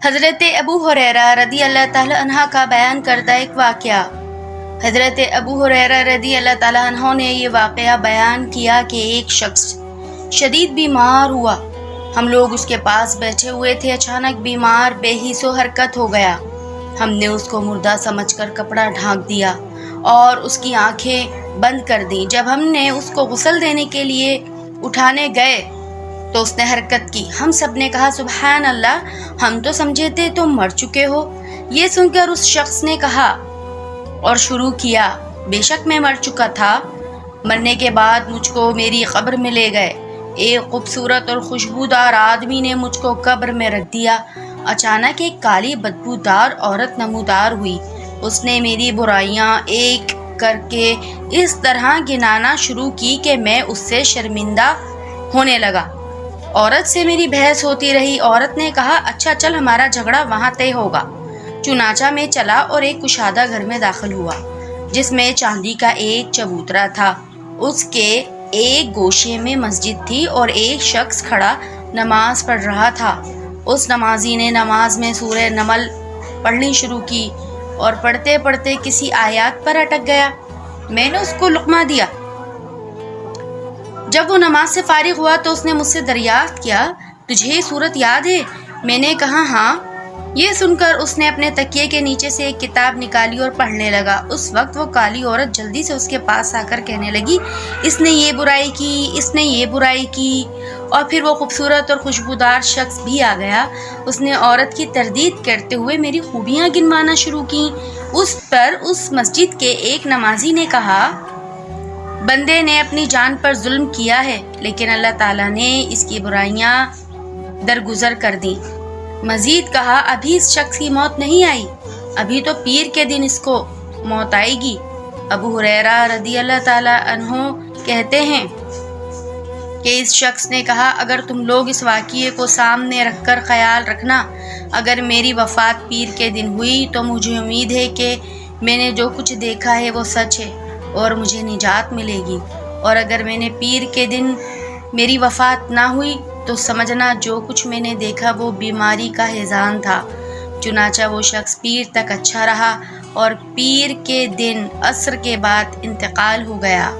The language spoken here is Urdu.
حضرت ابو ہریرہ رضی اللہ تعالیٰ عنہ کا بیان کردہ ایک واقعہ۔ حضرت ابو ہریرہ رضی اللہ تعالیٰ عنہ نے یہ واقعہ بیان کیا کہ ایک شخص شدید بیمار ہوا۔ ہم لوگ اس کے پاس بیٹھے ہوئے تھے، اچانک بیمار بے حس و حرکت ہو گیا۔ ہم نے اس کو مردہ سمجھ کر کپڑا ڈھانک دیا اور اس کی آنکھیں بند کر دیں۔ جب ہم نے اس کو غسل دینے کے لیے اٹھانے گئے تو اس نے حرکت کی۔ ہم سب نے کہا سبحان اللہ، ہم تو سمجھے تھے تم مر چکے ہو۔ یہ سن کر اس شخص نے کہا اور شروع کیا، بے شک میں مر چکا تھا۔ مرنے کے بعد مجھ کو میری قبر میں لے گئے۔ ایک خوبصورت اور خوشبودار آدمی نے مجھ کو قبر میں رکھ دیا۔ اچانک ایک کالی بدبودار عورت نمودار ہوئی۔ اس نے میری برائیاں ایک کر کے اس طرح گنانا شروع کی کہ میں اس سے شرمندہ ہونے لگا۔ عورت سے میری بحث ہوتی رہی۔ عورت نے کہا اچھا چل، ہمارا جھگڑا وہاں طے ہوگا۔ چنانچہ میں چلا اور ایک کشادہ گھر میں داخل ہوا جس میں چاندی کا ایک چبوترا تھا۔ اس کے ایک گوشے میں مسجد تھی اور ایک شخص کھڑا نماز پڑھ رہا تھا۔ اس نمازی نے نماز میں سورہ نمل پڑھنی شروع کی اور پڑھتے پڑھتے کسی آیات پر اٹک گیا۔ میں نے اس کو لقمہ دیا۔ جب وہ نماز سے فارغ ہوا تو اس نے مجھ سے دریافت کیا، تجھے یہ صورت یاد ہے؟ میں نے کہا ہاں۔ یہ سن کر اس نے اپنے تکیے کے نیچے سے ایک کتاب نکالی اور پڑھنے لگا۔ اس وقت وہ کالی عورت جلدی سے اس کے پاس آ کر کہنے لگی، اس نے یہ برائی کی، اس نے یہ برائی کی۔ اور پھر وہ خوبصورت اور خوشبودار شخص بھی آ گیا۔ اس نے عورت کی تردید کرتے ہوئے میری خوبیاں گنوانا شروع کی۔ اس پر اس مسجد کے ایک نمازی نے کہا، بندے نے اپنی جان پر ظلم کیا ہے، لیکن اللہ تعالیٰ نے اس کی برائیاں درگزر کر دیں۔ مزید کہا، ابھی اس شخص کی موت نہیں آئی، ابھی تو پیر کے دن اس کو موت آئے گی۔ ابو ہریرہ رضی اللہ تعالیٰ عنہ کہتے ہیں کہ اس شخص نے کہا، اگر تم لوگ اس واقعے کو سامنے رکھ کر خیال رکھنا، اگر میری وفات پیر کے دن ہوئی تو مجھے امید ہے کہ میں نے جو کچھ دیکھا ہے وہ سچ ہے اور مجھے نجات ملے گی، اور اگر میں نے پیر کے دن میری وفات نہ ہوئی تو سمجھنا جو کچھ میں نے دیکھا وہ بیماری کا ہیضان تھا۔ چنانچہ وہ شخص پیر تک اچھا رہا اور پیر کے دن عصر کے بعد انتقال ہو گیا۔